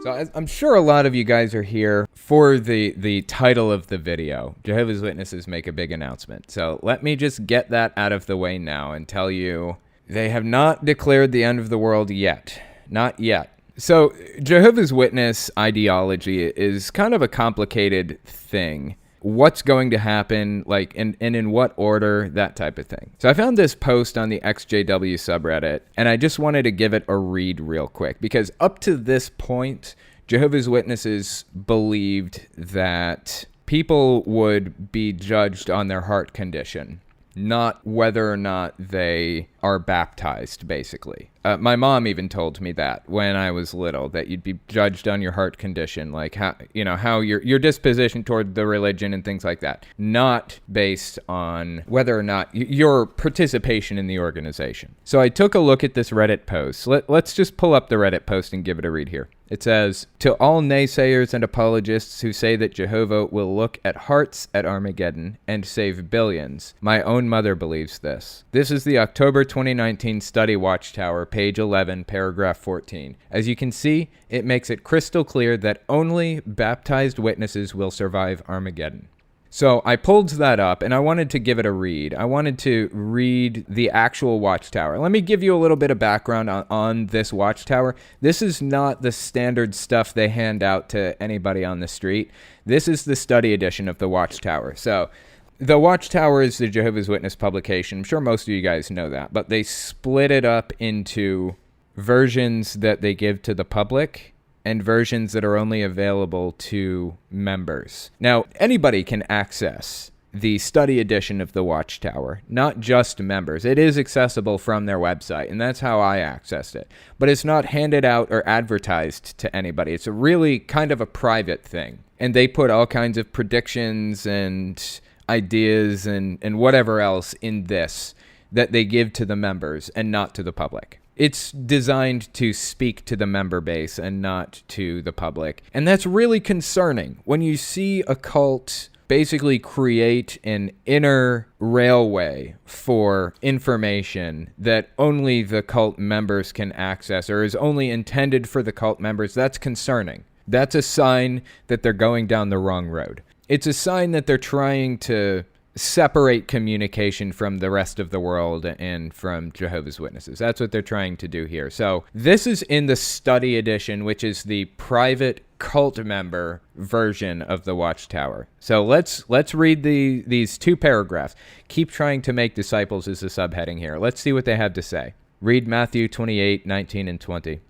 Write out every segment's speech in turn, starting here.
So I'm sure a lot of you guys are here for the title of the video. Jehovah's Witnesses make a big announcement. So let me just get that out of the way now and tell you they have not declared the end of the world yet. Not yet. So Jehovah's Witness ideology is kind of a complicated thing. What's going to happen, and in what order, that type of thing. So I found this post on the XJW subreddit, and I just wanted to give it a read real quick, because up to this point, Jehovah's Witnesses believed that people would be judged on their heart condition, not whether or not they are baptized, basically. My mom even told me that when I was little, that you'd be judged on your heart condition, like how your disposition toward the religion and things like that, not based on whether or not your participation in the organization. So I took a look at this Reddit post. Let's just pull up the Reddit post and give it a read here. It says, "To all naysayers and apologists who say that Jehovah will look at hearts at Armageddon and save billions, my own mother believes this." This is the October 2019 Study Watchtower, page 11, paragraph 14. As you can see, it makes it crystal clear that only baptized witnesses will survive Armageddon. So I pulled that up, and I wanted to give it a read. I wanted to read the actual Watchtower. Let me give you a little bit of background on this Watchtower. This is not the standard stuff they hand out to anybody on the street. This is the study edition of the Watchtower. So the Watchtower is the Jehovah's Witness publication. I'm sure most of you guys know that, but they split it up into versions that they give to the public and versions that are only available to members. Now, anybody can access the study edition of the Watchtower, not just members. It is accessible from their website, and that's how I accessed it. But it's not handed out or advertised to anybody. It's a really kind of a private thing. And they put all kinds of predictions and ideas and whatever else in this that they give to the members and not to the public. It's designed to speak to the member base and not to the public. And that's really concerning when you see a cult basically create an inner railway for information that only the cult members can access or is only intended for the cult members. That's concerning. That's a sign that they're going down the wrong road. It's a sign that they're trying to separate communication from the rest of the world and from Jehovah's Witnesses. That's what they're trying to do here. So this is in the study edition, which is the private cult member version of the Watchtower. So let's read these two paragraphs. Keep trying to make disciples is the subheading here. Let's see what they have to say. Read Matthew 28, 19, and 20.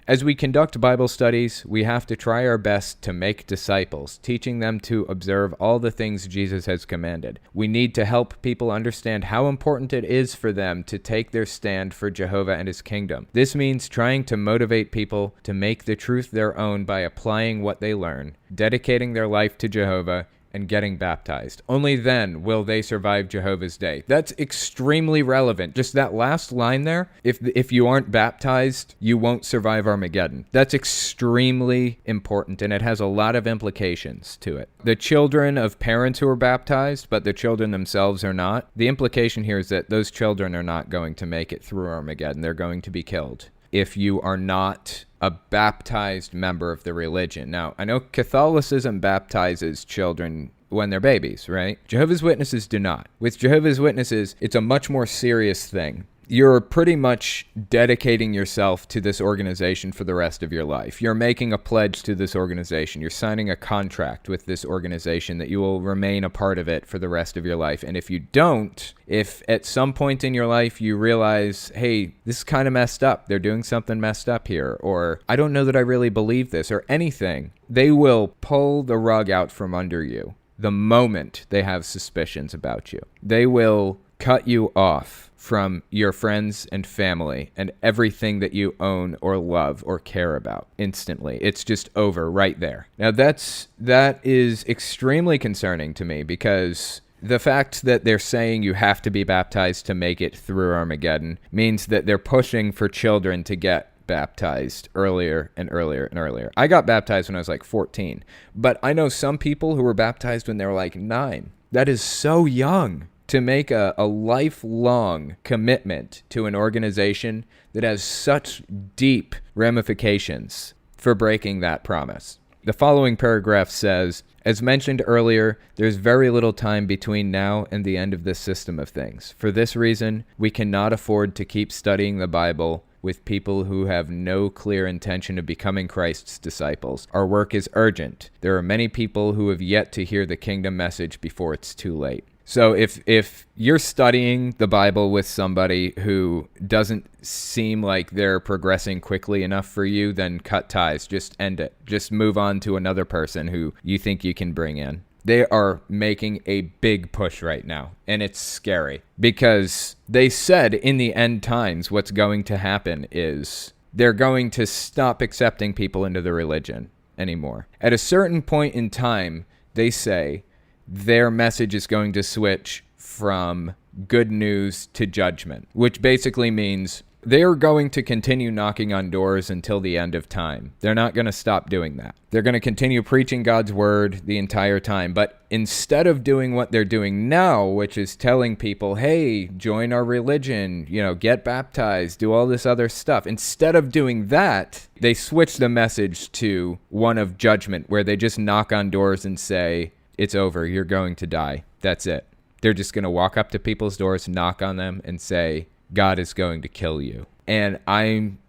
As we conduct Bible studies, we have to try our best to make disciples, teaching them to observe all the things Jesus has commanded. We need to help people understand how important it is for them to take their stand for Jehovah and his kingdom. This means trying to motivate people to make the truth their own by applying what they learn, dedicating their life to Jehovah, and getting baptized. Only then will they survive Jehovah's Day. That's extremely relevant. Just that last line there, if you aren't baptized, you won't survive Armageddon. That's extremely important, and it has a lot of implications to it. The children of parents who are baptized, but the children themselves are not, the implication here is that those children are not going to make it through Armageddon. They're going to be killed if you are not a baptized member of the religion. Now, I know Catholicism baptizes children when they're babies, right? Jehovah's Witnesses do not. With Jehovah's Witnesses, it's a much more serious thing. You're pretty much dedicating yourself to this organization for the rest of your life. You're making a pledge to this organization. You're signing a contract with this organization that you will remain a part of it for the rest of your life. And if you don't, if at some point in your life you realize, hey, this is kind of messed up, they're doing something messed up here, or I don't know that I really believe this, or anything, they will pull the rug out from under you the moment they have suspicions about you. They will cut you off from your friends and family and everything that you own or love or care about instantly. It's just over right there. Now that is extremely concerning to me, because the fact that they're saying you have to be baptized to make it through Armageddon means that they're pushing for children to get baptized earlier and earlier and earlier. I got baptized when I was like 14, but I know some people who were baptized when they were like 9. That is so young. To make a lifelong commitment to an organization that has such deep ramifications for breaking that promise. The following paragraph says, as mentioned earlier, there's very little time between now and the end of this system of things. For this reason, we cannot afford to keep studying the Bible with people who have no clear intention of becoming Christ's disciples. Our work is urgent. There are many people who have yet to hear the kingdom message before it's too late. So if you're studying the Bible with somebody who doesn't seem like they're progressing quickly enough for you, then cut ties. Just end it. Just move on to another person who you think you can bring in. They are making a big push right now, and it's scary because they said in the end times what's going to happen is they're going to stop accepting people into the religion anymore. At a certain point in time, they say their message is going to switch from good news to judgment, which basically means they are going to continue knocking on doors until the end of time. They're not going to stop doing that. They're going to continue preaching God's word the entire time. But instead of doing what they're doing now, which is telling people, hey, join our religion, get baptized, do all this other stuff. Instead of doing that, they switch the message to one of judgment, where they just knock on doors and say, it's over. You're going to die. That's it. They're just going to walk up to people's doors, knock on them, and say, God is going to kill you. And I'm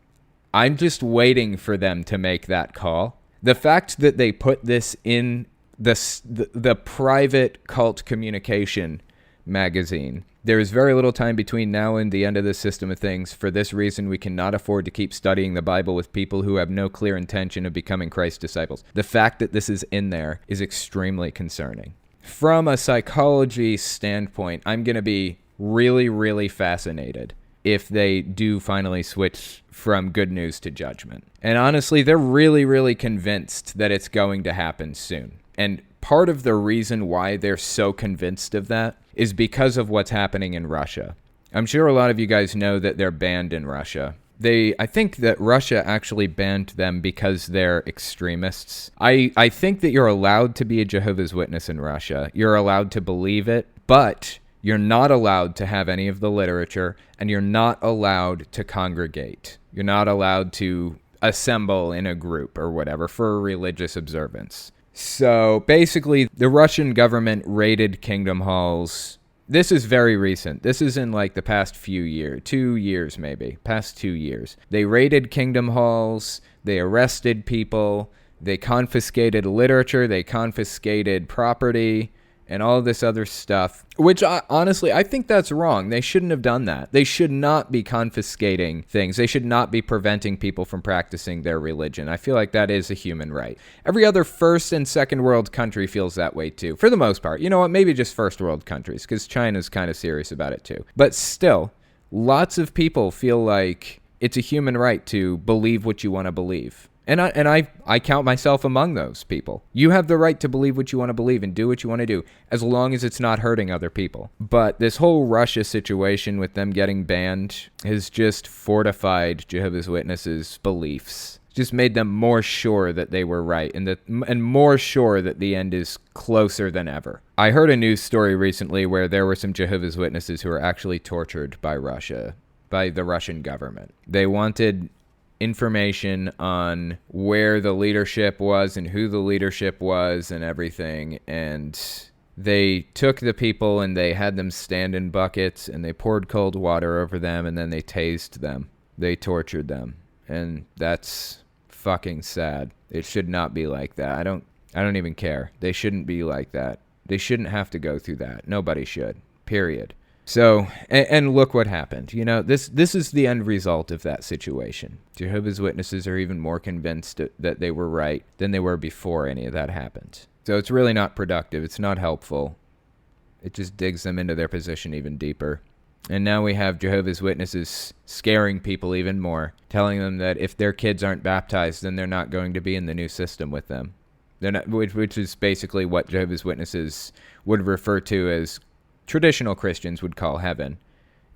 just waiting for them to make that call. The fact that they put this in the private cult communication magazine. There is very little time between now and the end of this system of things. For this reason, we cannot afford to keep studying the Bible with people who have no clear intention of becoming Christ's disciples. The fact that this is in there is extremely concerning. From a psychology standpoint, I'm going to be really, really fascinated if they do finally switch from good news to judgment. And honestly, they're really, really convinced that it's going to happen soon. And part of the reason why they're so convinced of that is because of what's happening in Russia. I'm sure a lot of you guys know that they're banned in Russia. I think that Russia actually banned them because they're extremists. I think that you're allowed to be a Jehovah's Witness in Russia. You're allowed to believe it, but you're not allowed to have any of the literature, and you're not allowed to congregate. You're not allowed to assemble in a group or whatever for a religious observance. So basically, the Russian government raided kingdom halls. This is very recent. This is in like the past few years, 2 years maybe, past 2 years. They raided kingdom halls, they arrested people, they confiscated literature, they confiscated property, and all this other stuff, which honestly, I think that's wrong. They shouldn't have done that. They should not be confiscating things. They should not be preventing people from practicing their religion. I feel like that is a human right. Every other first and second world country feels that way too, for the most part. You know what? Maybe just first world countries, because China's kind of serious about it too. But still, lots of people feel like it's a human right to believe what you want to believe. And I count myself among those people. You have the right to believe what you want to believe and do what you want to do, as long as it's not hurting other people. But this whole Russia situation with them getting banned has just fortified Jehovah's Witnesses' beliefs. Just made them more sure that they were right, and more sure that the end is closer than ever. I heard a news story recently where there were some Jehovah's Witnesses who were actually tortured by Russia, by the Russian government. They wanted information on where the leadership was and who the leadership was and everything, and they took the people and they had them stand in buckets and they poured cold water over them, and then they tased them. They tortured them, and that's fucking sad. It should not be like that. I don't even care. They shouldn't be like that. They shouldn't have to go through that. Nobody should. Period. So, and look what happened. You know, this is the end result of that situation. Jehovah's Witnesses are even more convinced that they were right than they were before any of that happened. So it's really not productive. It's not helpful. It just digs them into their position even deeper. And now we have Jehovah's Witnesses scaring people even more, telling them that if their kids aren't baptized, then they're not going to be in the new system with them. They're not, which is basically what Jehovah's Witnesses would refer to as traditional Christians would call heaven.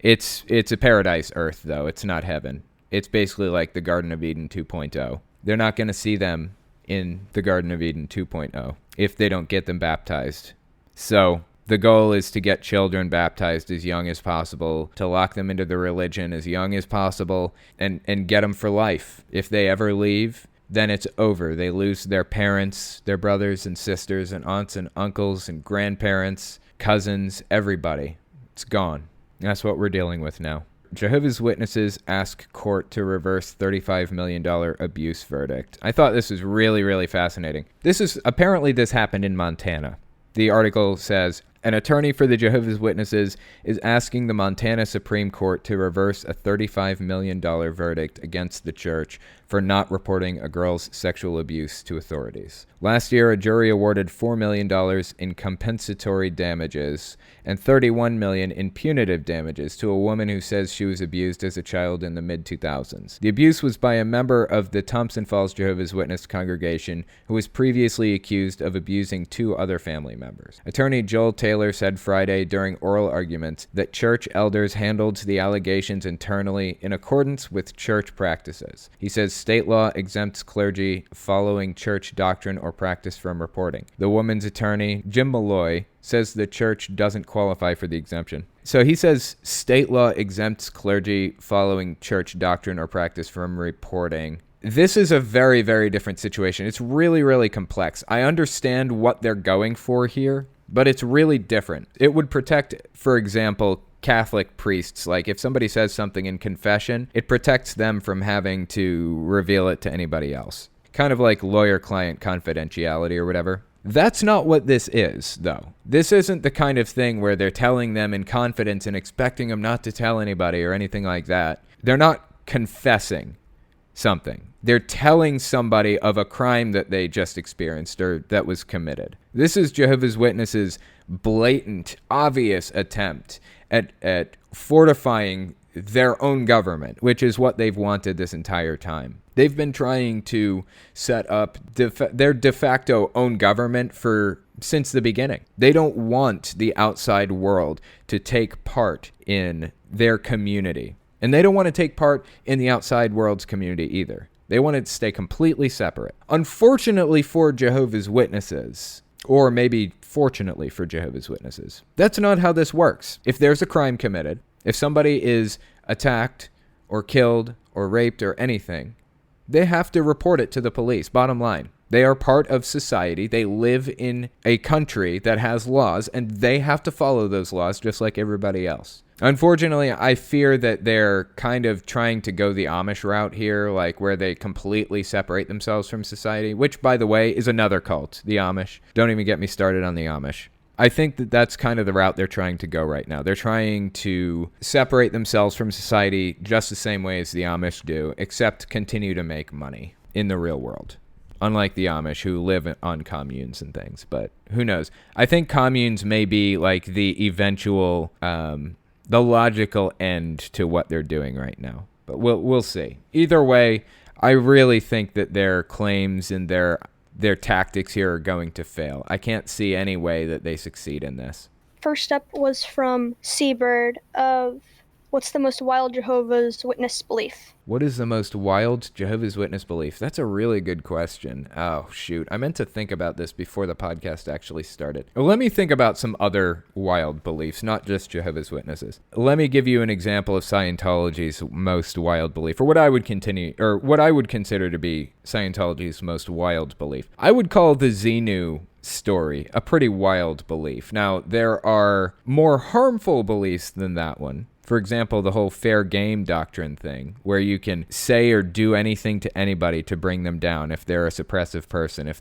It's a paradise earth, though. It's not heaven. It's basically like the Garden of Eden 2.0. They're not going to see them in the Garden of Eden 2.0 if they don't get them baptized. So the goal is to get children baptized as young as possible, to lock them into the religion as young as possible, and get them for life. If they ever leave, then it's over. They lose their parents, their brothers and sisters and aunts and uncles and grandparents, cousins, everybody. It's gone. That's what we're dealing with now. Jehovah's Witnesses ask court to reverse $35 million abuse verdict. I thought this was really, really fascinating. Apparently this happened in Montana. The article says, an attorney for the Jehovah's Witnesses is asking the Montana Supreme Court to reverse a $35 million verdict against the church for not reporting a girl's sexual abuse to authorities. Last year, a jury awarded $4 million in compensatory damages and $31 million in punitive damages to a woman who says she was abused as a child in the mid-2000s. The abuse was by a member of the Thompson Falls Jehovah's Witness congregation who was previously accused of abusing 2 other family members. Attorney Joel Taylor said Friday during oral arguments that church elders handled the allegations internally in accordance with church practices. He says state law exempts clergy following church doctrine or practice from reporting. The woman's attorney, Jim Malloy, says the church doesn't qualify for the exemption. So he says state law exempts clergy following church doctrine or practice from reporting. This is a very, very different situation. It's really, really complex. I understand what they're going for here, but it's really different. It would protect, for example, Catholic priests. Like if somebody says something in confession, it protects them from having to reveal it to anybody else. Kind of like lawyer-client confidentiality or whatever. That's not what this is, though. This isn't the kind of thing where they're telling them in confidence and expecting them not to tell anybody or anything like that. They're not confessing something. They're telling somebody of a crime that they just experienced or that was committed. This is Jehovah's Witnesses' blatant, obvious attempt at fortifying their own government, which is what they've wanted this entire time. They've been trying to set up their de facto own government since the beginning. They don't want the outside world to take part in their community. And they don't want to take part in the outside world's community either. They want it to stay completely separate. Unfortunately for Jehovah's Witnesses, or maybe fortunately for Jehovah's Witnesses, that's not how this works. If there's a crime committed, if somebody is attacked or killed or raped or anything, they have to report it to the police, bottom line. They are part of society. They live in a country that has laws, and they have to follow those laws just like everybody else. Unfortunately, I fear that they're kind of trying to go the Amish route here, like where they completely separate themselves from society, which, by the way, is another cult, the Amish. Don't even get me started on the Amish. I think that that's kind of the route they're trying to go right now. They're trying to separate themselves from society just the same way as the Amish do, except continue to make money in the real world. Unlike the Amish, who live on communes and things, but who knows? I think communes may be like the eventual, the logical end to what they're doing right now. But we'll see. Either way, I really think that their claims and their tactics here are going to fail. I can't see any way that they succeed in this. First up was from Seabird of what's the most wild Jehovah's Witness belief? What is the most wild Jehovah's Witness belief? That's a really good question. Oh, shoot. I meant to think about this before the podcast actually started. Well, let me think about some other wild beliefs, not just Jehovah's Witnesses. Let me give you an example of Scientology's most wild belief, or what I would consider to be Scientology's most wild belief. I would call the Xenu story a pretty wild belief. Now, there are more harmful beliefs than that one. For example, the whole fair game doctrine thing, where you can say or do anything to anybody to bring them down if they're a suppressive person, if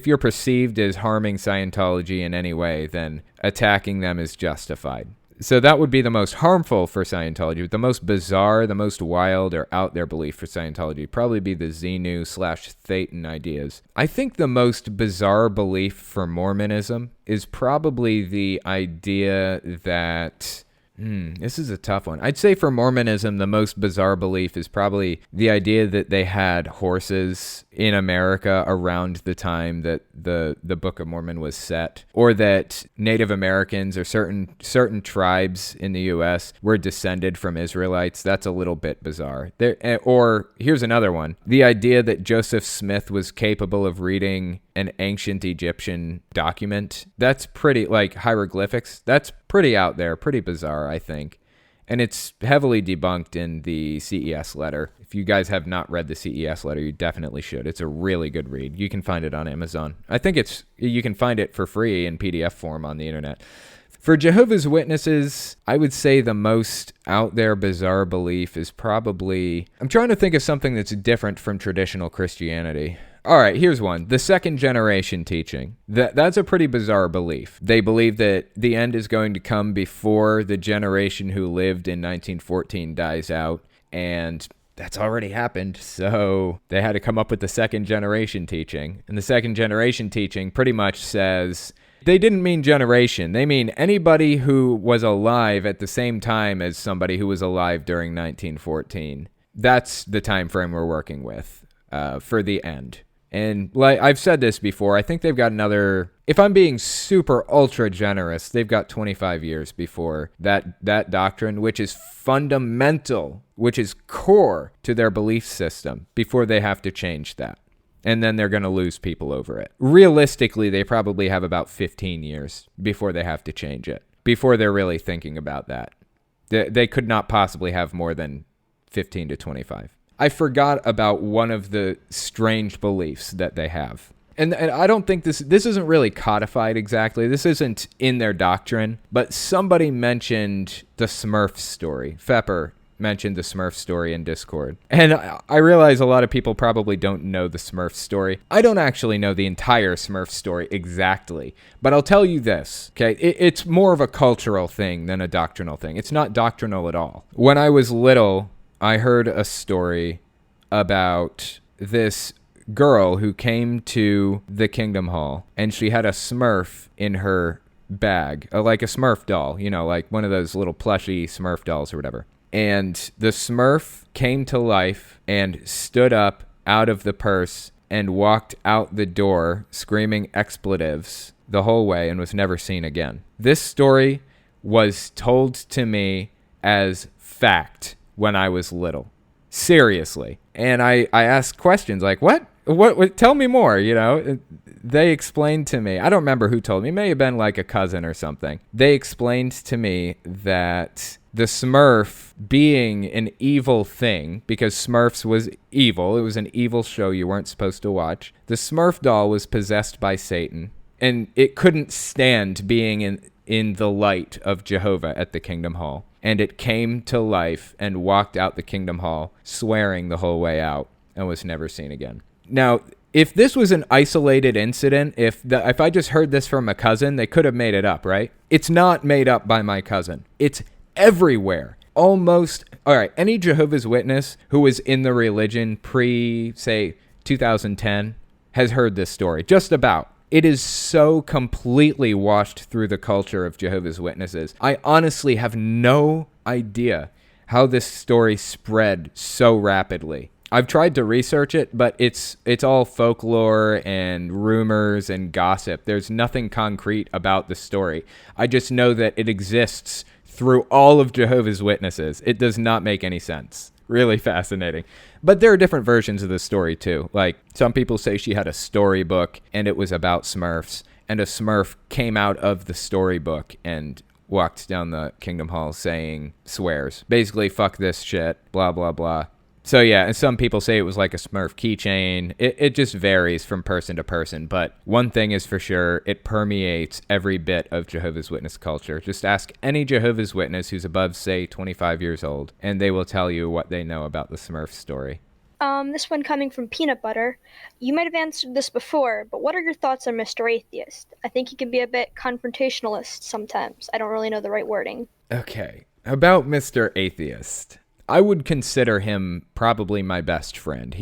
you're perceived as harming Scientology in any way, then attacking them is justified. So that would be the most harmful for Scientology. The most bizarre, the most wild or out there belief for Scientology would probably be the Xenu/Thetan ideas. I think the most bizarre belief for Mormonism is probably the idea that... this is a tough one. I'd say for Mormonism, the most bizarre belief is probably the idea that they had horses in America around the time that the Book of Mormon was set, or that Native Americans or certain tribes in the U.S. were descended from Israelites. That's a little bit bizarre. Or here's another one. The idea that Joseph Smith was capable of reading an ancient Egyptian document. That's pretty, like hieroglyphics. That's pretty out there, pretty bizarre, I think. And it's heavily debunked in the CES letter. If you guys have not read the CES letter, you definitely should. It's a really good read. You can find it on Amazon. I think you can find it for free in PDF form on the internet. For Jehovah's Witnesses, I would say the most out there bizarre belief is probably... I'm trying to think of something that's different from traditional Christianity. All right, here's one. The second generation teaching. That's a pretty bizarre belief. They believe that the end is going to come before the generation who lived in 1914 dies out, and that's already happened, so they had to come up with the second generation teaching. And the second generation teaching pretty much says... They didn't mean generation. They mean anybody who was alive at the same time as somebody who was alive during 1914. That's the time frame we're working with for the end. And like I've said this before, I think they've got another, if I'm being super ultra generous, they've got 25 years before that doctrine, which is fundamental, which is core to their belief system, before they have to change that. And then they're going to lose people over it. Realistically, they probably have about 15 years before they have to change it, before they're really thinking about that. They could not possibly have more than 15 to 25. I forgot about one of the strange beliefs that they have. And I don't think this isn't really codified exactly. This isn't in their doctrine, but somebody mentioned the Smurf story. Fepper mentioned the Smurf story in Discord. And I realize a lot of people probably don't know the Smurf story. I don't actually know the entire Smurf story exactly, but I'll tell you this, okay? It's more of a cultural thing than a doctrinal thing. It's not doctrinal at all. When I was little, I heard a story about this girl who came to the Kingdom Hall, and she had a Smurf in her bag, like a Smurf doll, like one of those little plushy Smurf dolls or whatever. And the Smurf came to life and stood up out of the purse and walked out the door screaming expletives the whole way and was never seen again. This story was told to me as fact when I was little. Seriously. And I asked questions like, what? Tell me more, They explained to me, I don't remember who told me, it may have been like a cousin or something. They explained to me that the Smurf being an evil thing, because Smurfs was evil, it was an evil show you weren't supposed to watch. The Smurf doll was possessed by Satan, and it couldn't stand being in the light of Jehovah at the Kingdom Hall. And it came to life and walked out the Kingdom Hall, swearing the whole way out, and was never seen again. Now, if this was an isolated incident, if I just heard this from a cousin, they could have made it up, right? It's not made up by my cousin. It's everywhere. Almost, all right, any Jehovah's Witness who was in the religion say, 2010 has heard this story, just about. It is so completely washed through the culture of Jehovah's Witnesses. I honestly have no idea how this story spread so rapidly. I've tried to research it, but it's all folklore and rumors and gossip. There's nothing concrete about the story. I just know that it exists through all of Jehovah's Witnesses. It does not make any sense. Really fascinating. But there are different versions of the story too. Like some people say she had a storybook and it was about Smurfs, and a Smurf came out of the storybook and walked down the Kingdom Hall saying swears. Basically, fuck this shit, blah, blah, blah. So yeah, and some people say it was like a Smurf keychain. It just varies from person to person, but one thing is for sure, it permeates every bit of Jehovah's Witness culture. Just ask any Jehovah's Witness who's above, say, 25 years old, and they will tell you what they know about the Smurf story. This one coming from Peanut Butter. You might have answered this before, but what are your thoughts on Mr. Atheist? I think he can be a bit confrontationalist sometimes. I don't really know the right wording. Okay, about Mr. Atheist. I would consider him probably my best friend.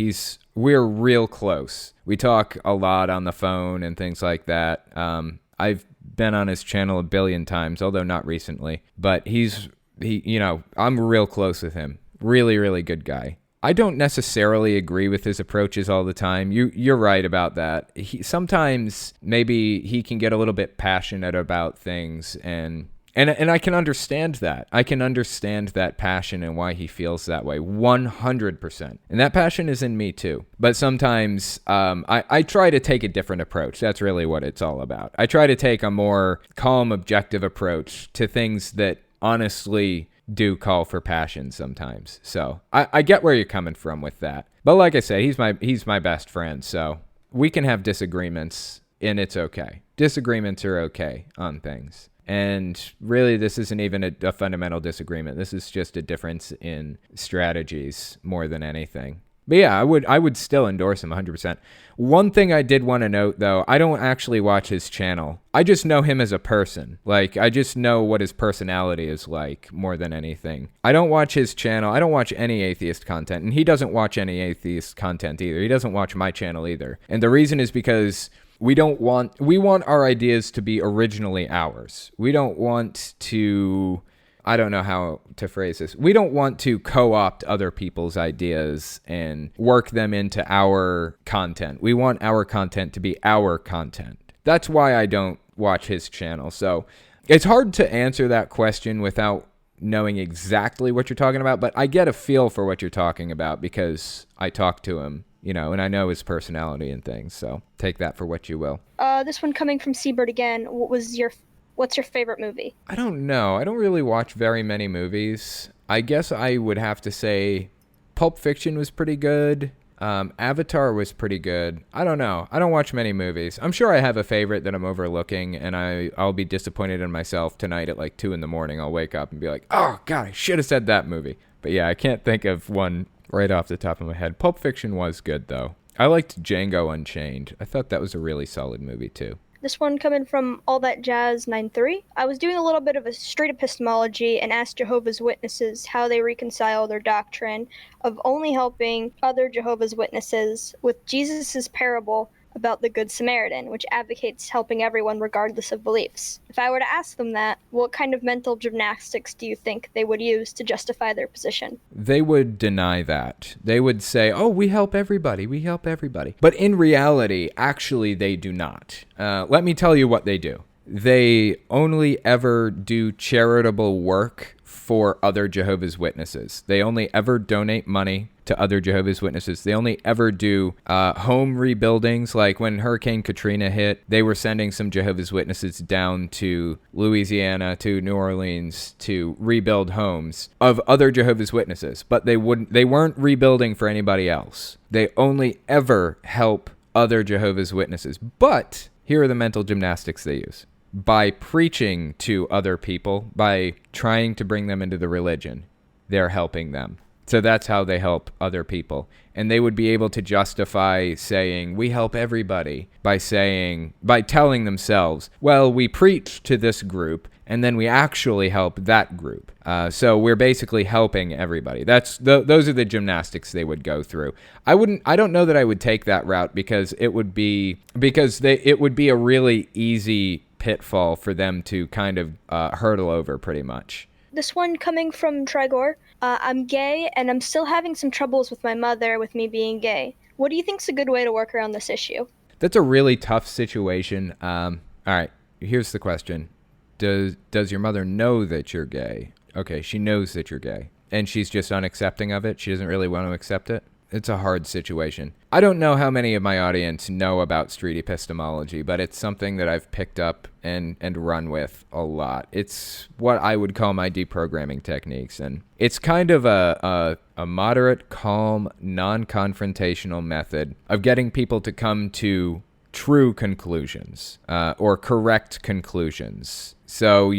We're real close. We talk a lot on the phone and things like that. I've been on his channel a billion times, although not recently. But I'm real close with him. Really, really good guy. I don't necessarily agree with his approaches all the time. You're right about that. Sometimes maybe he can get a little bit passionate about things, and I can understand that. I can understand that passion and why he feels that way, 100%. And that passion is in me too. But sometimes I try to take a different approach. That's really what it's all about. I try to take a more calm, objective approach to things that honestly do call for passion sometimes. So I get where you're coming from with that. But like I said, he's my best friend. So we can have disagreements and it's okay. Disagreements are okay on things. And really, this isn't even a fundamental disagreement. This is just a difference in strategies more than anything. But yeah, I would still endorse him 100%. One thing I did want to note, though, I don't actually watch his channel. I just know him as a person. Like, I just know what his personality is like more than anything. I don't watch his channel. I don't watch any atheist content. And he doesn't watch any atheist content either. He doesn't watch my channel either. And the reason is because we want our ideas to be originally ours. We don't want to, I don't know how to phrase this. We don't want to co-opt other people's ideas and work them into our content. We want our content to be our content. That's why I don't watch his channel. So it's hard to answer that question without knowing exactly what you're talking about, but I get a feel for what you're talking about because I talk to him, and I know his personality and things. So take that for what you will. This one coming from Seabird again. What's your favorite movie? I don't know. I don't really watch very many movies. I guess I would have to say Pulp Fiction was pretty good. Avatar was pretty good. I don't know. I don't watch many movies. I'm sure I have a favorite that I'm overlooking, and I'll be disappointed in myself tonight at like 2 a.m. I'll wake up and be like, oh, God, I should have said that movie. But yeah, I can't think of one right off the top of my head. Pulp Fiction was good, though. I liked Django Unchained. I thought that was a really solid movie, too. This one coming from All That Jazz 93. I was doing a little bit of a straight epistemology and asked Jehovah's Witnesses how they reconcile their doctrine of only helping other Jehovah's Witnesses with Jesus' parable about the Good Samaritan, which advocates helping everyone regardless of beliefs. If I were to ask them that, what kind of mental gymnastics do you think they would use to justify their position? They would deny that. They would say, oh, we help everybody, we help everybody. But in reality, actually, they do not. Let me tell you what they do. They only ever do charitable work for other Jehovah's Witnesses. They only ever donate money to other Jehovah's Witnesses. They only ever do home rebuildings. Like when Hurricane Katrina hit, they were sending some Jehovah's Witnesses down to Louisiana, to New Orleans to rebuild homes of other Jehovah's Witnesses. But they weren't rebuilding for anybody else. They only ever help other Jehovah's Witnesses. But here are the mental gymnastics they use. By preaching to other people, by trying to bring them into the religion, they're helping them. So that's how they help other people. And they would be able to justify saying, we help everybody, by telling themselves, well, we preach to this group, and then we actually help that group. So we're basically helping everybody. Those are the gymnastics they would go through. I don't know that I would take that route because it would be a really easy pitfall for them to kind of hurdle over pretty much. This one coming from Trigor. I'm gay and I'm still having some troubles with my mother with me being gay. What do you think's a good way to work around this issue? That's a really tough situation. All right, here's the question. Does your mother know that you're gay? Okay, she knows that you're gay. And she's just unaccepting of it? She doesn't really want to accept it? It's a hard situation. I don't know how many of my audience know about street epistemology, but it's something that I've picked up and run with a lot. It's what I would call my deprogramming techniques, and it's kind of a moderate, calm, non-confrontational method of getting people to come to true conclusions or correct conclusions. So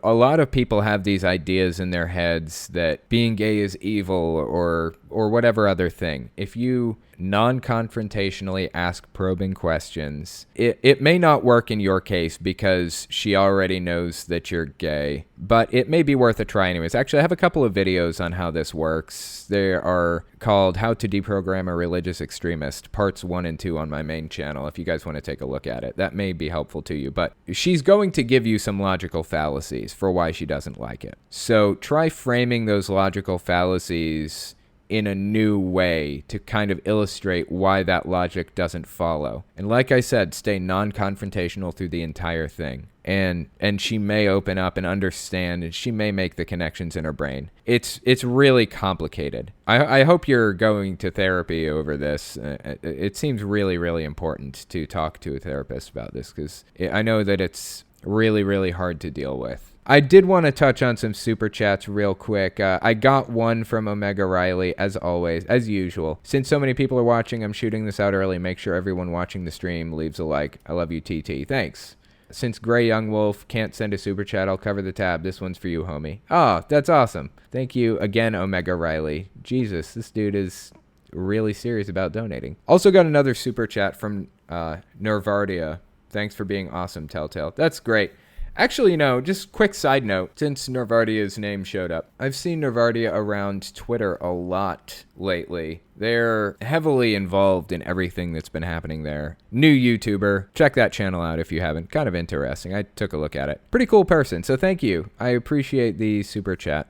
a lot of people have these ideas in their heads that being gay is evil or whatever other thing. If you non-confrontationally ask probing questions, it may not work in your case because she already knows that you're gay, but it may be worth a try anyways. Actually, I have a couple of videos on how this works. They are called How to Deprogram a Religious Extremist, parts 1 and 2 on my main channel, if you guys want to take a look at it. That may be helpful to you, but she's going to give you some logical fallacies for why she doesn't like it. So try framing those logical fallacies in a new way to kind of illustrate why that logic doesn't follow. And like I said, stay non-confrontational through the entire thing. And she may open up and understand, and she may make the connections in her brain. It's really complicated. I hope you're going to therapy over this. It seems really, really important to talk to a therapist about this because I know that it's really, really hard to deal with. I did want to touch on some super chats real quick. I got one from Omega Riley, as always, as usual. Since so many people are watching, I'm shooting this out early. Make sure everyone watching the stream leaves a like. I love you, TT. Thanks. Since Gray Young Wolf can't send a super chat, I'll cover the tab. This one's for you, homie. Oh, that's awesome. Thank you again, Omega Riley. Jesus, this dude is really serious about donating. Also got another super chat from Nervardia. Thanks for being awesome, Telltale. That's great. Actually, just quick side note, since Nervardia's name showed up, I've seen Nervardia around Twitter a lot lately. They're heavily involved in everything that's been happening there. New YouTuber. Check that channel out if you haven't. Kind of interesting. I took a look at it. Pretty cool person, so thank you. I appreciate the super chat.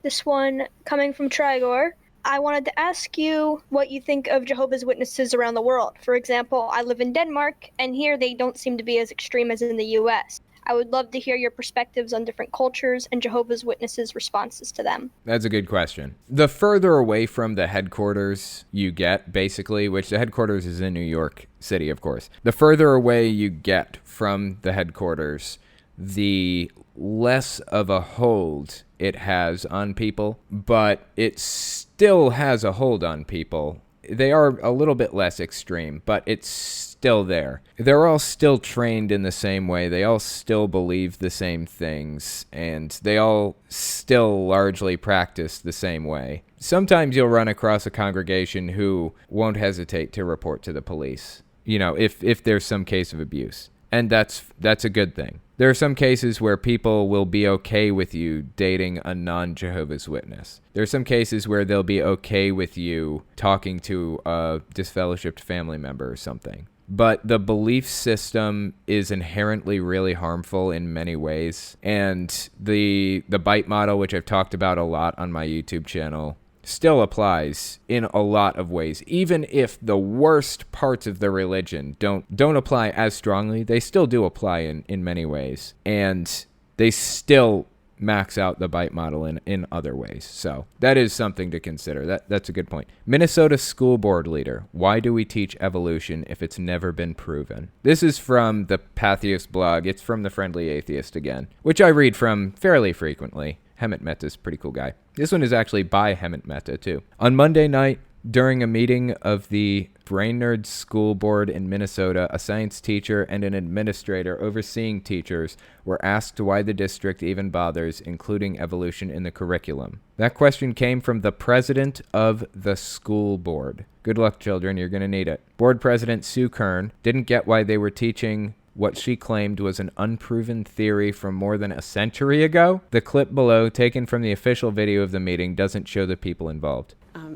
This one coming from Trigor. I wanted to ask you what you think of Jehovah's Witnesses around the world. For example, I live in Denmark, and here they don't seem to be as extreme as in the U.S. I would love to hear your perspectives on different cultures and Jehovah's Witnesses' responses to them. That's a good question. The further away from the headquarters you get, basically, which the headquarters is in New York City, of course. The further away you get from the headquarters, the less of a hold it has on people, but it still has a hold on people. They are a little bit less extreme, but it's still there. They're all still trained in the same way. They all still believe the same things, and they all still largely practice the same way. Sometimes you'll run across a congregation who won't hesitate to report to the police, if there's some case of abuse. And that's a good thing. There are some cases where people will be okay with you dating a non-Jehovah's Witness. There are some cases where they'll be okay with you talking to a disfellowshipped family member or something. But the belief system is inherently really harmful in many ways. And the bite model, which I've talked about a lot on my YouTube channel, still applies in a lot of ways. Even if the worst parts of the religion don't apply as strongly, they still do apply in many ways. And they still max out the bite model in other ways. So that is something to consider. That's a good point. Minnesota school board leader. Why do we teach evolution if it's never been proven? This is from the Patheos blog. It's from the Friendly Atheist again, which I read from fairly frequently. Hemant Mehta's a pretty cool guy. This one is actually by Hemant Mehta, too. On Monday night, during a meeting of the Brainerd School Board in Minnesota, a science teacher and an administrator overseeing teachers were asked why the district even bothers including evolution in the curriculum. That question came from the president of the school board. Good luck, children. You're going to need it. Board president Sue Kern didn't get why they were teaching what she claimed was an unproven theory from more than a century ago. The clip below, taken from the official video of the meeting, doesn't show the people involved.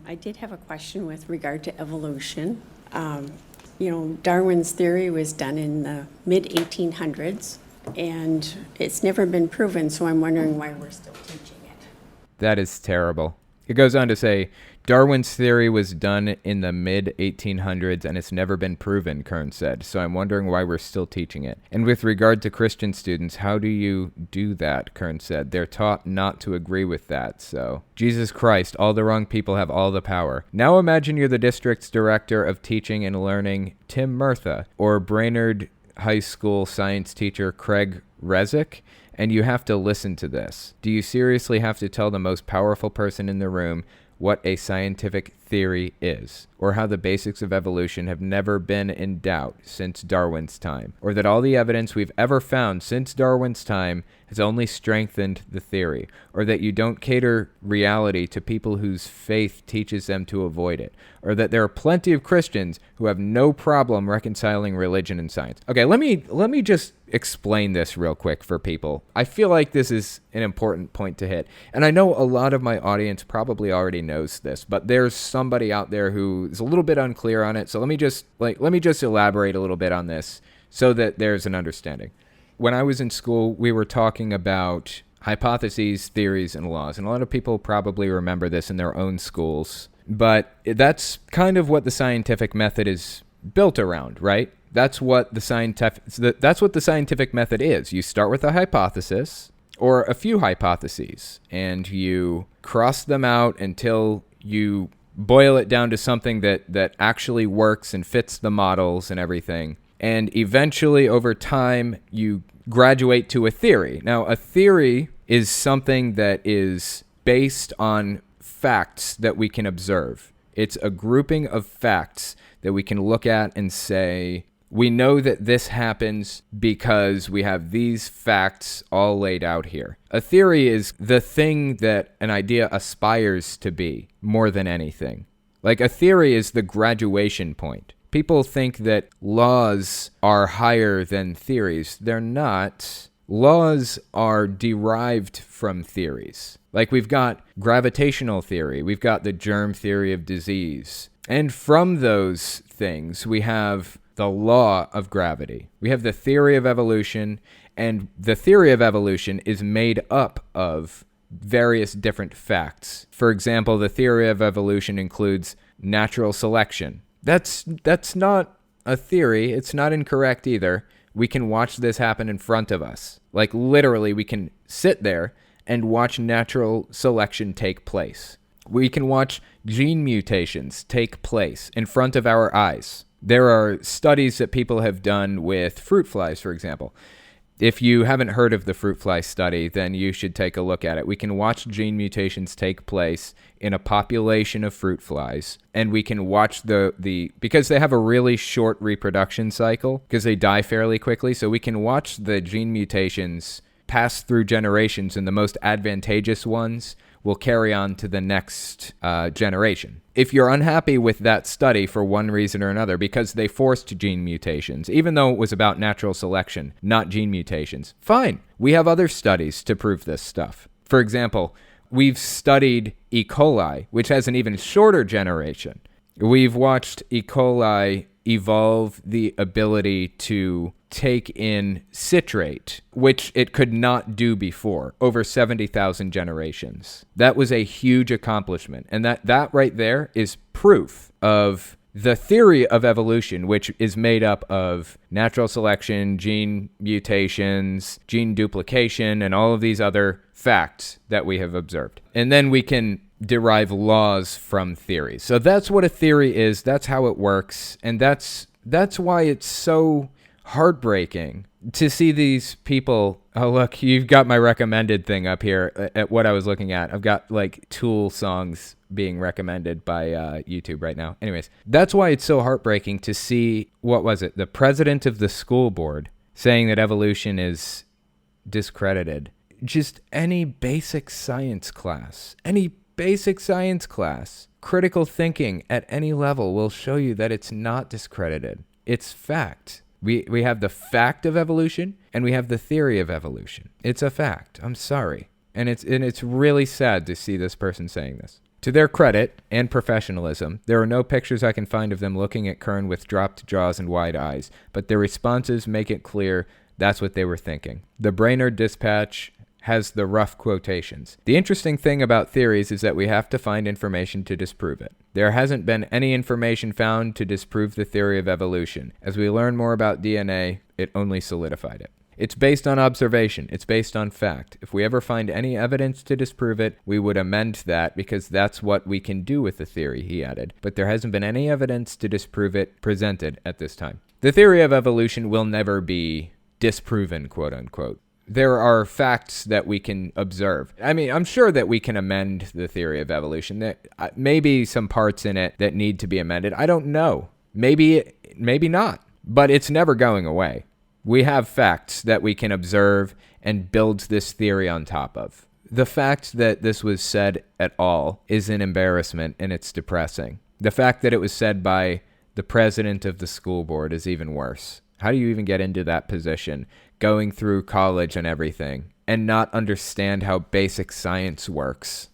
I did have a question with regard to evolution. Darwin's theory was done in the mid-1800s, and it's never been proven, so I'm wondering why we're still teaching it. That is terrible. It goes on to say, Darwin's theory was done in the mid-1800s and it's never been proven, Kern said, so I'm wondering why we're still teaching it. And with regard to Christian students, how do you do that, Kern said? They're taught not to agree with that, so. Jesus Christ, all the wrong people have all the power. Now imagine you're the district's director of teaching and learning, Tim Murtha, or Brainerd High School science teacher Craig Rezick, and you have to listen to this. Do you seriously have to tell the most powerful person in the room what a scientific theory is, or how the basics of evolution have never been in doubt since Darwin's time, or that all the evidence we've ever found since Darwin's time has only strengthened the theory, or that you don't cater reality to people whose faith teaches them to avoid it, or that there are plenty of Christians who have no problem reconciling religion and science. Okay, let me just explain this real quick for people. I feel like this is an important point to hit, and I know a lot of my audience probably already knows this, but there's somebody out there who is a little bit unclear on it. So let me just elaborate a little bit on this so that there's an understanding. When I was in school, we were talking about hypotheses, theories, and laws, and a lot of people probably remember this in their own schools, but that's kind of what the scientific method is built around, right? That's what the scientific method is. You start with a hypothesis or a few hypotheses, and you cross them out until you boil it down to something that actually works and fits the models and everything. And eventually, over time, you graduate to a theory. Now, a theory is something that is based on facts that we can observe. It's a grouping of facts that we can look at and say, we know that this happens because we have these facts all laid out here. A theory is the thing that an idea aspires to be more than anything. Like, a theory is the graduation point. People think that laws are higher than theories. They're not. Laws are derived from theories. Like, we've got gravitational theory. We've got the germ theory of disease. And from those things, we have the law of gravity. We have the theory of evolution, and the theory of evolution is made up of various different facts. For example, the theory of evolution includes natural selection. That's not a theory. It's not incorrect either. We can watch this happen in front of us. Like, literally, we can sit there and watch natural selection take place. We can watch gene mutations take place in front of our eyes. There are studies that people have done with fruit flies, for example. If you haven't heard of the fruit fly study, then you should take a look at it. We can watch gene mutations take place in a population of fruit flies, and we can watch because they have a really short reproduction cycle, because they die fairly quickly, so we can watch the gene mutations pass through generations, and the most advantageous ones will carry on to the next generation. If you're unhappy with that study for one reason or another, because they forced gene mutations, even though it was about natural selection, not gene mutations, fine. We have other studies to prove this stuff. For example, we've studied E. coli, which has an even shorter generation. We've watched E. coli evolve the ability to take in citrate, which it could not do before, over 70,000 generations. That was a huge accomplishment. And that right there is proof of the theory of evolution, which is made up of natural selection, gene mutations, gene duplication, and all of these other facts that we have observed. And then we can derive laws from theories. So that's what a theory is. That's how it works. And that's why it's so heartbreaking to see these people. Oh, look, you've got my recommended thing up here at what I was looking at. I've got like Tool songs being recommended by YouTube right now. Anyways, that's why it's so heartbreaking to see, what was it? The president of the school board saying that evolution is discredited. Just any basic science class, critical thinking at any level will show you that it's not discredited. It's fact. We have the fact of evolution, and we have the theory of evolution. It's a fact. I'm sorry. And it's really sad to see this person saying this. To their credit and professionalism, there are no pictures I can find of them looking at Kern with dropped jaws and wide eyes, but their responses make it clear that's what they were thinking. The Brainerd Dispatch has the rough quotations. The interesting thing about theories is that we have to find information to disprove it. There hasn't been any information found to disprove the theory of evolution. As we learn more about DNA, it only solidified it. It's based on observation. It's based on fact. If we ever find any evidence to disprove it, we would amend that, because that's what we can do with the theory, he added. But there hasn't been any evidence to disprove it presented at this time. The theory of evolution will never be disproven, quote unquote. There are facts that we can observe. I mean, I'm sure that we can amend the theory of evolution. That maybe some parts in it that need to be amended. I don't know. Maybe not. But it's never going away. We have facts that we can observe and build this theory on top of. The fact that this was said at all is an embarrassment, and it's depressing. The fact that it was said by the president of the school board is even worse. How do you even get into that position, going through college and everything, and not understand how basic science works?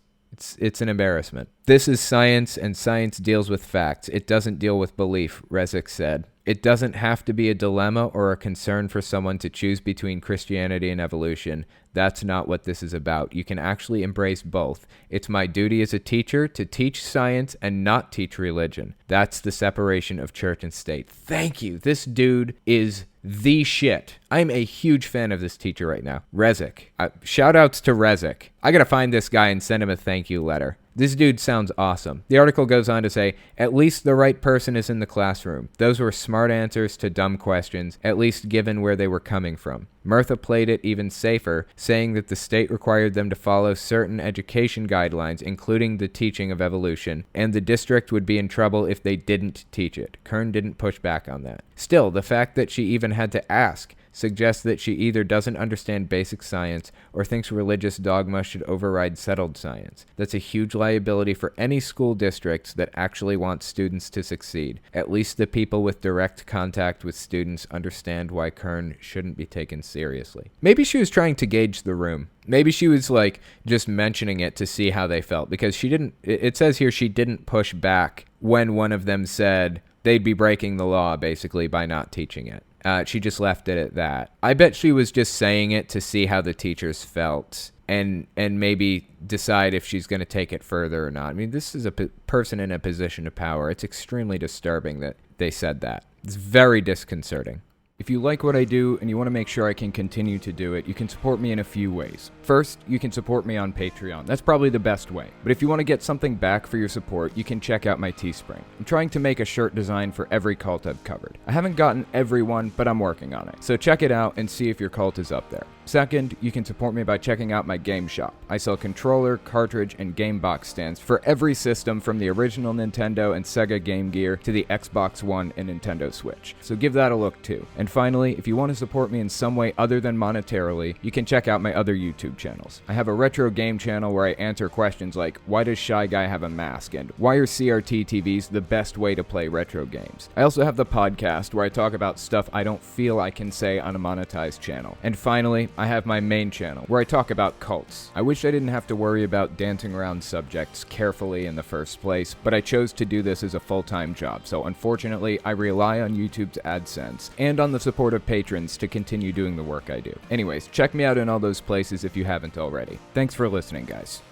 It's an embarrassment. This is science, and science deals with facts. It doesn't deal with belief, Resnick said. It doesn't have to be a dilemma or a concern for someone to choose between Christianity and evolution. That's not what this is about. You can actually embrace both. It's my duty as a teacher to teach science and not teach religion. That's the separation of church and state. Thank you. This dude is the shit. I'm a huge fan of this teacher right now. Rezik. Shout outs to Rezik. I gotta find this guy and send him a thank you letter. This dude sounds awesome. The article goes on to say, at least the right person is in the classroom. Those were smart answers to dumb questions, at least given where they were coming from. Murtha played it even safer, saying that the state required them to follow certain education guidelines, including the teaching of evolution, and the district would be in trouble if they didn't teach it. Kern didn't push back on that. Still, the fact that she even had to ask suggests that she either doesn't understand basic science or thinks religious dogma should override settled science. That's a huge liability for any school districts that actually want students to succeed. At least the people with direct contact with students understand why Kern shouldn't be taken seriously. Maybe she was trying to gauge the room. Maybe she was like just mentioning it to see how they felt, because she didn't, it says here she didn't push back when one of them said they'd be breaking the law basically by not teaching it. She just left it at that. I bet she was just saying it to see how the teachers felt and maybe decide if she's going to take it further or not. I mean, this is a person in a position of power. It's extremely disturbing that they said that. It's very disconcerting. If you like what I do and you want to make sure I can continue to do it, you can support me in a few ways. First, you can support me on Patreon. That's probably the best way. But if you want to get something back for your support, you can check out my Teespring. I'm trying to make a shirt design for every cult I've covered. I haven't gotten every one, but I'm working on it. So check it out and see if your cult is up there. Second, you can support me by checking out my game shop. I sell controller, cartridge, and game box stands for every system from the original Nintendo and Sega Game Gear to the Xbox One and Nintendo Switch. So give that a look too. And finally, if you want to support me in some way other than monetarily, you can check out my other YouTube channels. I have a retro game channel where I answer questions like, why does Shy Guy have a mask? And why are CRT TVs the best way to play retro games? I also have the podcast where I talk about stuff I don't feel I can say on a monetized channel. And finally, I have my main channel where I talk about cults. I wish I didn't have to worry about dancing around subjects carefully in the first place, but I chose to do this as a full-time job, so unfortunately I rely on YouTube's AdSense and on the support of patrons to continue doing the work I do. Anyways, check me out in all those places if you haven't already. Thanks for listening, guys.